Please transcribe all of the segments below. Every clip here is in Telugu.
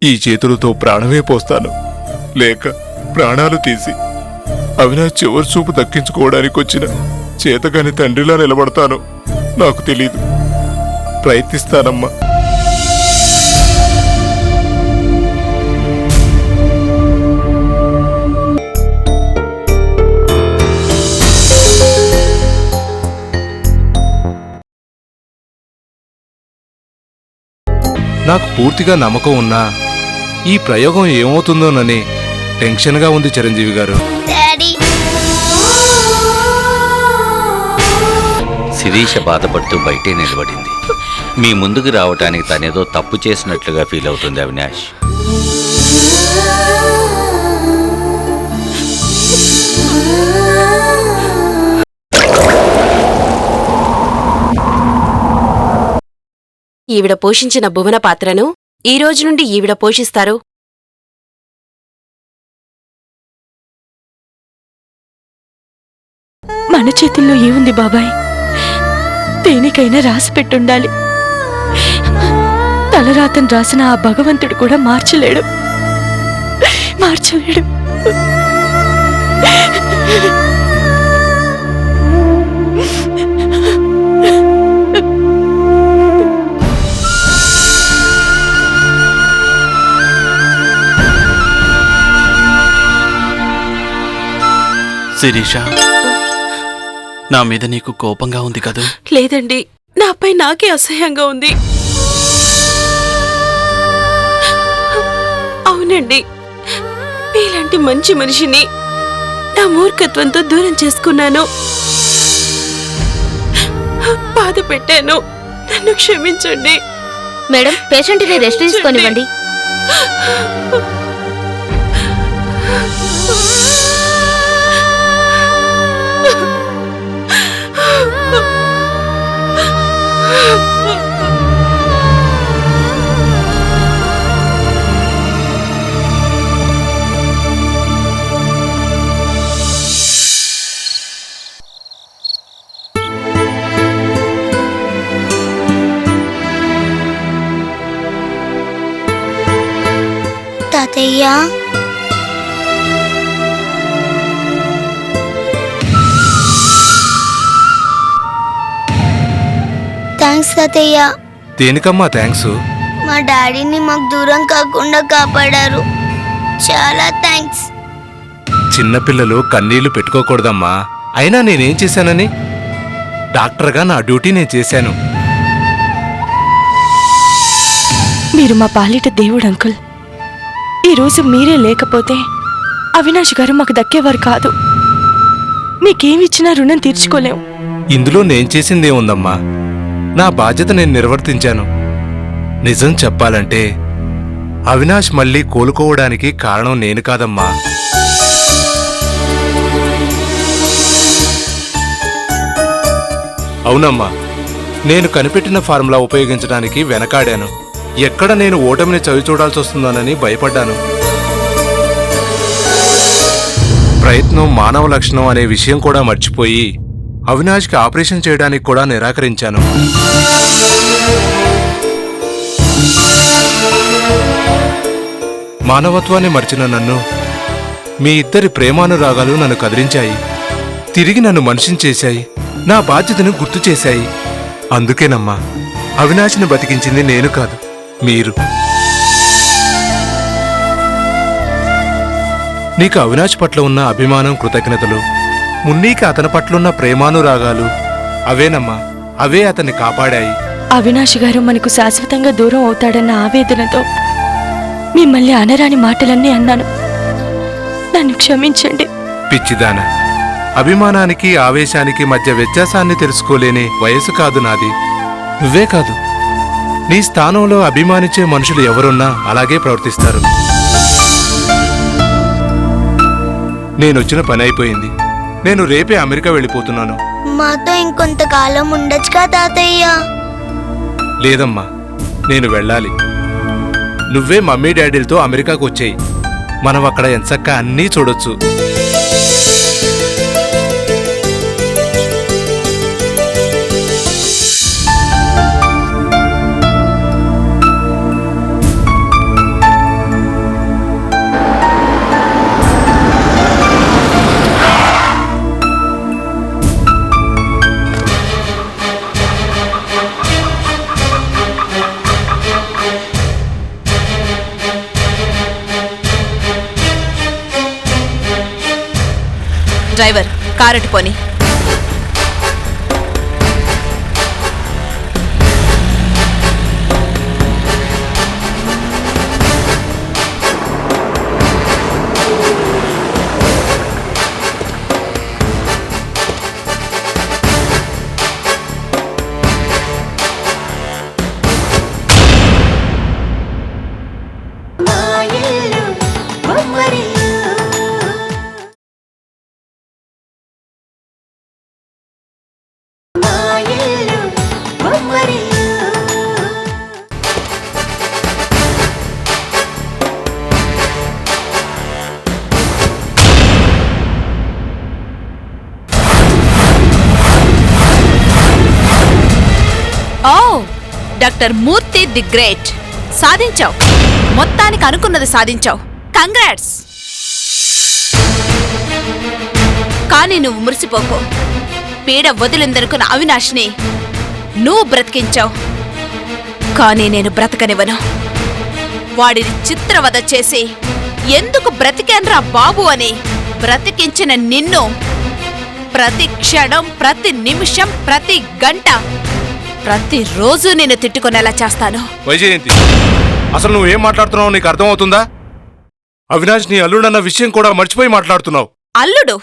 ఈ చేతులతో ప్రాణమే పోస్తాను, లేక ప్రాణాలు తీసి అవినాష్ చివరి చూపు దక్కించుకోవడానికి వచ్చిన చేతగాని తండ్రిలా నిలబడతాను నాకు తెలీదు. ప్రయత్నిస్తానమ్మా. నాకు పూర్తిగా నమ్మకం ఉన్నా ఈ ప్రయోగం ఏమవుతుందోనని టెన్షన్గా ఉంది చిరంజీవి గారు. శిరీష బాధపడుతూ బయటే నిలబడింది. మీ ముందుకు రావటానికి తనేదో తప్పు చేసినట్లుగా ఫీల్ అవుతుంది అవినాష్. ఈవిడ పోషించిన భువన పాత్రను ఈ రోజు నుండి ఈవిడ పోషిస్తారు. మన చేతుల్లో ఏముంది బాబాయ్? దేనికైనా రాసి పెట్టుండాలి. తలరాతను రాసిన ఆ భగవంతుడు కూడా మార్చలేడు. శిరీష, నా మీద నీకు కోపంగా ఉంది కదా? లేదండి, నాపై నాకే అసహ్యంగా ఉంది. అవునండి, మీలాంటి మంచి మనిషిని నా మూర్ఖత్వంతో దూరం చేసుకున్నాను, బాధ పెట్టాను. నన్ను క్షమించండి. మేడం, పేషెంట్ని రెస్ట్ తీసుకొనివ్వండి. తాతయ్య, థ్యాంక్స్ తాతయ్య. దేనికమ్మా థ్యాంక్స్? మా డాడీని మాకు దూరం కాకుండా కాపాడారు. చాలా థ్యాంక్స్. చిన్నపిల్లలు కన్నీళ్లు పెట్టుకోకూడదమ్మా. అయినా నేనేం చేశానని? డాక్టర్గా నా డ్యూటీ నేను చేశాను. మీరు మా పాలిట దేవుడు అంకుల్. ఈరోజు మీరే లేకపోతే అవినాష్ గారు మాకు దక్కేవారు కాదు. మీకేమిచ్చినా రుణం తీర్చుకోలేం. ఇందులో నేను చేసిందేముందమ్మా? నా బాధ్యత నేను నిర్వర్తించాను. నిజం చెప్పాలంటే అవినాష్ మళ్ళీ కోలుకోవడానికి కారణం నేను కాదమ్మా. అవునమ్మా, నేను కనిపెట్టిన ఫార్ములా ఉపయోగించడానికి వెనకాడాను. ఎక్కడ నేను ఓటమిని చవి చూడాల్సి వస్తుందోనని భయపడ్డాను. ప్రయత్నం మానవ లక్షణం అనే విషయం కూడా మర్చిపోయి అవినాష్కి ఆపరేషన్ చేయడానికి కూడా నిరాకరించాను. మానవత్వాన్ని మర్చిన నన్ను మీ ఇద్దరి ప్రేమానురాగాలు నన్ను కదిలించాయి. తిరిగి నన్ను మనిషిని చేశాయి. నా బాధ్యతను గుర్తు చేశాయి. అందుకేనమ్మా అవినాష్ని బతికించింది నేను కాదు, మీరు. నీకు అవినాష్ పట్ల ఉన్న అభిమానం, కృతజ్ఞతలు, మున్నీకి అతని పట్లున్న ప్రేమానురాగాలు అవేనమ్మా. అవే అతన్ని కాపాడాయి. అవినాష్ గారు మనకు శాశ్వతంగా దూరం అవుతాడన్న ఆవేదనతో మిమ్మల్ని అనరాని మాటలన్నీ అన్నాను. నన్ను క్షమించండి. పిచ్చిదానా, అభిమానానికి ఆవేశానికి మధ్య వ్యత్యాసాన్ని తెలుసుకోలేని వయసు కాదు నాది. నువ్వే కాదు, నీ స్థానంలో అభిమానించే మనుషులు ఎవరున్నా అలాగే ప్రవర్తిస్తారు. నేనొచ్చిన పని అయిపోయింది. నేను రేపే అమెరికా వెళ్ళిపోతున్నాను. మాతో ఇంకొంతకాలం ఉండొచ్చుగా తాతయ్య? లేదమ్మా, నేను వెళ్ళాలి. నువ్వే మమ్మీ డాడీలతో అమెరికాకు వచ్చేయి. మనం అక్కడ ఎంచక్కా అన్నీ చూడొచ్చు. డ్రైవర్ కారటు పోని. ఓ, డాక్టర్ మూర్తి ది గ్రేట్, సాధించావు. మొత్తానికి అనుకున్నది సాధించావు. కంగ్రాట్స్. కానీ నువ్వు మురిసిపోకు. పీడ వదిలిందనుకున్న అవినాష్ని నువ్వు బ్రతికించావు. కానీ నేను బ్రతకనివ్వను. వాడిని చిత్రవద చేసి ఎందుకు బ్రతికాన్రా బాబు అని బ్రతికించిన నిన్ను ప్రతి క్షణం, ప్రతి నిమిషం, ప్రతి గంట, ప్రతిరోజు నేను తిట్టుకునేలా చేస్తాను. వైజయంతి, అసలు నువ్వేం మాట్లాడుతున్నావు నీకు అర్థమవుతుందా? అవినాష్ నీ అల్లుడన్న విషయం కూడా మర్చిపోయి మాట్లాడుతున్నావు. అల్లుడు?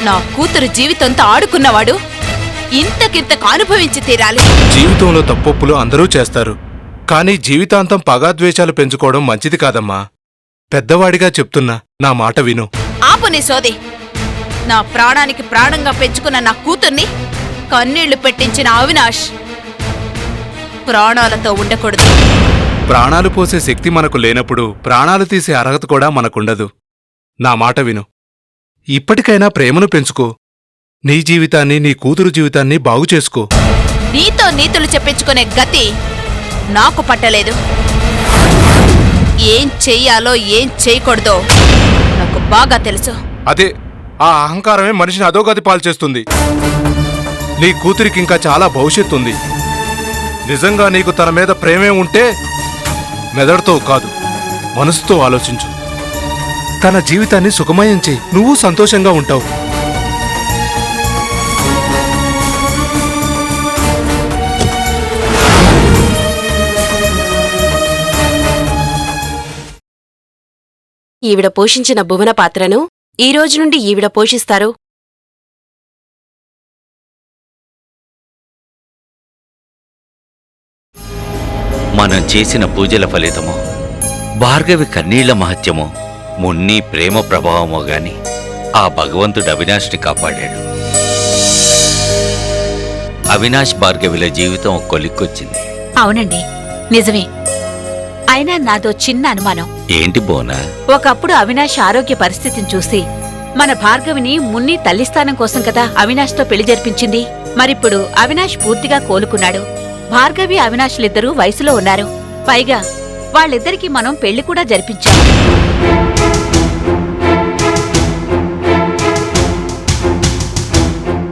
నా కూతురు జీవితంతో ఆడుకున్నవాడు ఇంతకింతకు అనుభవించి తీరాలి. జీవితంలో తప్పొప్పులు అందరూ చేస్తారు, కానీ జీవితాంతం పగాద్వేషాలు పెంచుకోవడం మంచిది కాదమ్మా. పెద్దవాడిగా చెప్తున్నా, నా మాట విను. ఆపు నీ సోది. నా ప్రాణానికి ప్రాణంగా పెంచుకున్న నా కూతుర్ని కన్నీళ్లు పెట్టించిన అవినాష్ ప్రాణాలతో ఉండకూడదు. ప్రాణాలు పోసే శక్తి మనకు లేనప్పుడు ప్రాణాలు తీసే అర్హత కూడా మనకుండదు. నా మాట విను. ఇప్పటికైనా ప్రేమను పెంచుకో. నీ జీవితాన్ని, నీ కూతురు జీవితాన్ని బాగుచేసుకో. నీతో నీతులు చెప్పించుకునే గతి నాకు పట్టలేదు. ఏం చెయ్యాలో ఏం చేయకూడదో నాకు బాగా తెలుసు. అదే, ఆ అహంకారమే మనిషిని అధోగతి పాల్చేస్తుంది. నీ కూతురికి ఇంకా చాలా భవిష్యత్తు ఉంది. నిజంగా నీకు తన మీద ప్రేమే ఉంటే మెదడుతో కాదు, మనసుతో ఆలోచించు. తన జీవితాన్ని సుఖమయం చేయి. నువ్వు సంతోషంగా ఉంటావు. ఈవిడ పోషించిన భువన పాత్రను ఈ రోజు నుండి ఈవిడ పోషిస్తారు. మనం చేసిన పూజల ఫలితమో, భార్గవి కన్నీళ్ల మహత్యమో, మున్ని ప్రేమ ప్రభావమో గాని ఆ భగవంతుడు అవినాష్ని కాపాడాడు. అవినాష్ భార్గవిల జీవితం ఒక కొలిక్కొచ్చింది. అవునండి, నిజమే. అయినా నాదో చిన్న అనుమానం. ఏంటి బోనా? ఒకప్పుడు అవినాష్ ఆరోగ్య పరిస్థితిని చూసి మన భార్గవిని మున్ని తల్లిస్థానం కోసం కదా అవినాష్తో పెళ్లి జరిపించింది. మరిప్పుడు అవినాష్ పూర్తిగా కోలుకున్నాడు. భార్గవి అవినాష్లిద్దరూ వయసులో ఉన్నారు. పైగా వాళ్ళిద్దరికీ మనం పెళ్లి కూడా జరిపించాం.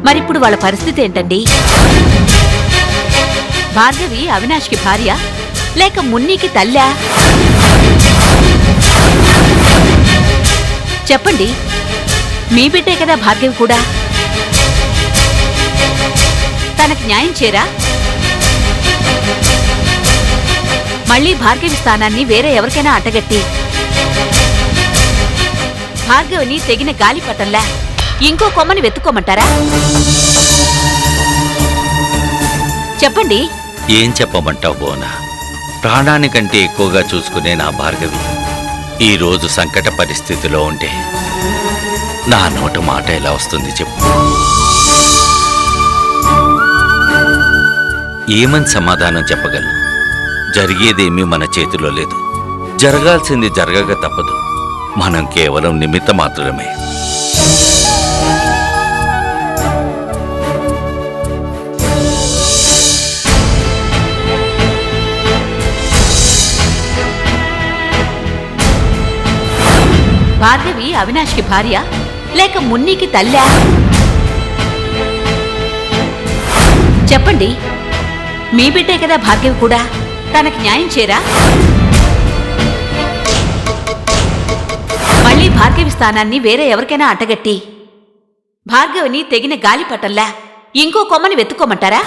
మరిప్పుడు వాళ్ళ పరిస్థితి ఏంటండి? భార్గవి అవినాష్కి భార్య లేక మున్నీకి తల్లా? చెప్పండి, మీ బిడ్డే కదా భార్గవి కూడా. తనకి న్యాయం చేరా? మళ్ళీ భార్గవి స్థానాన్ని వేరే ఎవరికైనా అట్టగట్టి భార్గవిని తెగిన గాలిపటంలా ఇంకో కొమ్మని వెతుక్కోమంటారా? చెప్పండి. ఏం చెప్పమంటావు బోనా? ప్రాణానికంటే ఎక్కువగా చూసుకునే నా భార్గవి ఈ రోజు సంకట పరిస్థితిలో ఉంటే నా నోట మాట ఎలా వస్తుంది చెప్పు? ఏమని సమాధానం చెప్పగలను? జరిగేదేమీ మన చేతిలో లేదు. జరగాల్సింది జరగక తప్పదు. మనం కేవలం నిమిత్త మాత్రమే. భార్గవి అవినాష్కి భార్య లేక మున్నీకి తల్లా? చెప్పండి, మీ బిడ్డే కదా భార్గవి కూడా. తనకి న్యాయం చేరా? మళ్ళీ భార్గవి స్థానాన్ని వేరే ఎవరికైనా అట్టగట్టి భార్గవిని తెగిన గాలిపటంలా ఇంకో కొమ్మని వెతుక్కోమంటారా?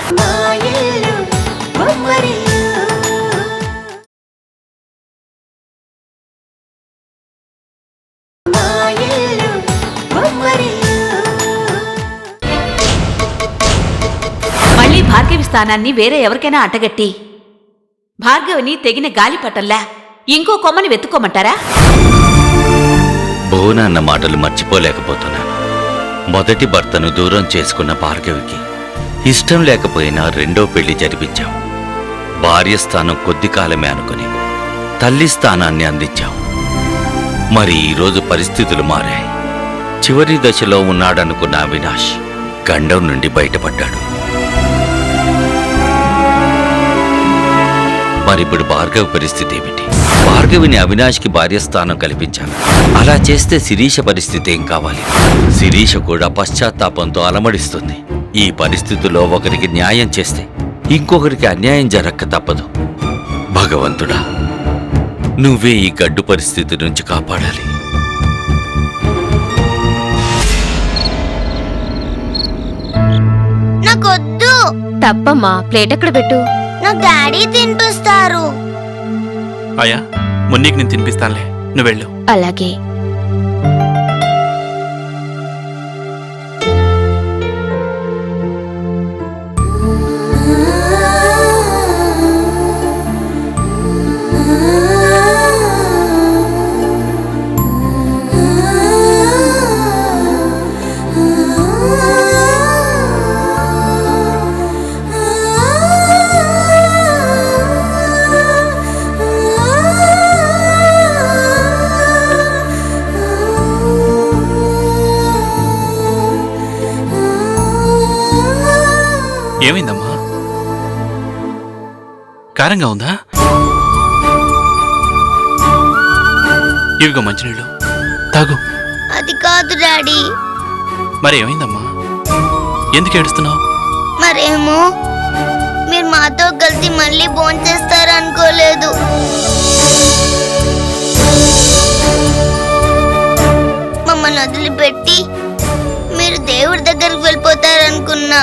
మళ్ళీ భార్గవి స్థానాన్ని వేరే ఎవరికైనా అంటగట్టి భార్గవిని తెగిన గాలిపటంలా ఇంకో కొమ్మని వెతుక్కోమంటారా? భువన అన్న మాటలు మర్చిపోలేకపోతున్నాను. మొదటి భర్తను దూరం చేసుకున్న భార్గవికి ఇష్టం లేకపోయినా రెండో పెళ్లి జరిపించాం. భార్య స్థానం కొద్ది కాలమే అనుకుని తల్లి స్థానాన్ని అందించాం. మరి ఈరోజు పరిస్థితులు మారాయి. చివరి దశలో ఉన్నాడనుకున్న అవినాష్ గండం నుండి బయటపడ్డాడు. మరిప్పుడు భార్గవి పరిస్థితి ఏమిటి? భార్గవిని అవినాష్కి భార్య స్థానం కల్పించాలి. అలా చేస్తే శిరీష పరిస్థితి ఏం కావాలి? శిరీష కూడా పశ్చాత్తాపంతో అలమడిస్తుంది. ఈ పరిస్థితుల్లో ఒకరికి న్యాయం చేస్తే ఇంకొకరికి అన్యాయం జరక్క తప్పదు. భగవంతుడా, నువ్వే ఈ గడ్డు పరిస్థితి నుంచి కాపాడాలి. నాకొద్దు. తప్పమ్మా, ప్లేట్ ఎక్కడ పెట్టు. నాకు డాడీ తినిపిస్తారు. అయ్యా, మున్నీకి నేను తినిపిస్తానులే, నువ్వు వెళ్ళు. అలాగే. ఏమైందమ్మా? కారంగా ఉందా? ఇవిగో మంచినీళ్ళు తాగు. అది కాదు డాడీ. మరి ఏమైందమ్మా? ఎందుకు ఏడుస్తున్నావు? మరేమో మీరు మాతో కలిసి మళ్ళీ భోంచేస్తారనుకోలేదు. మమ్మల్ని వదిలిపెట్టి మీరు దేవుడి దగ్గరికి వెళ్ళిపోతారనుకున్నా.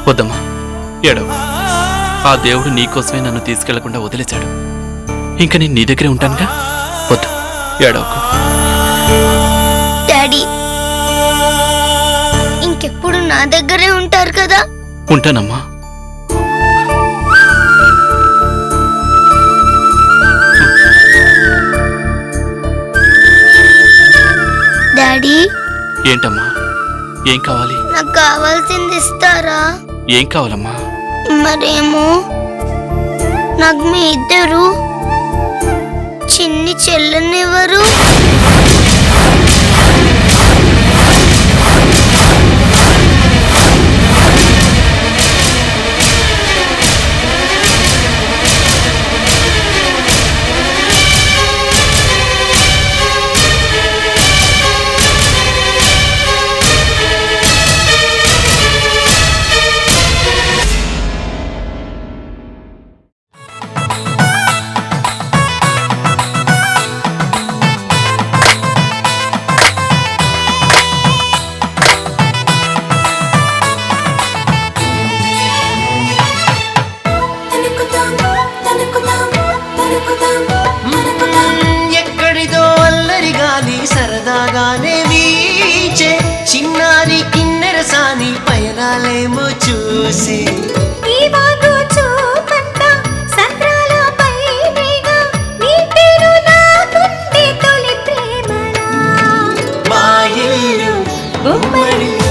వద్దమ్మా, ఏడవ. ఆ దేవుడు నీకోసమే నన్ను తీసుకెళ్లకుండా వదిలేశాడు. ఇంకా నేను నీ దగ్గరే ఉంటానుగా. వద్దు, ఏడవకు. డాడీ, ఇంకెప్పుడు నా దగ్గరే ఉంటారు కదా? ఉంటానమ్మా. డాడీ, ఏంటమ్మా? ఏం కావాలి? నాకు కావాల్సింది ఇస్తారా? ఏం కావాలమ్మా? మరేమో నాకు మీ ఇద్దరు చిన్ని చెల్లెనివ్వరు. ఎక్కడిదో అల్లరి గాలి సరదాగానే వీచే చిన్నారి కిన్నెరసాని పయనాలేమో చూసి మాయ గుమ్మడి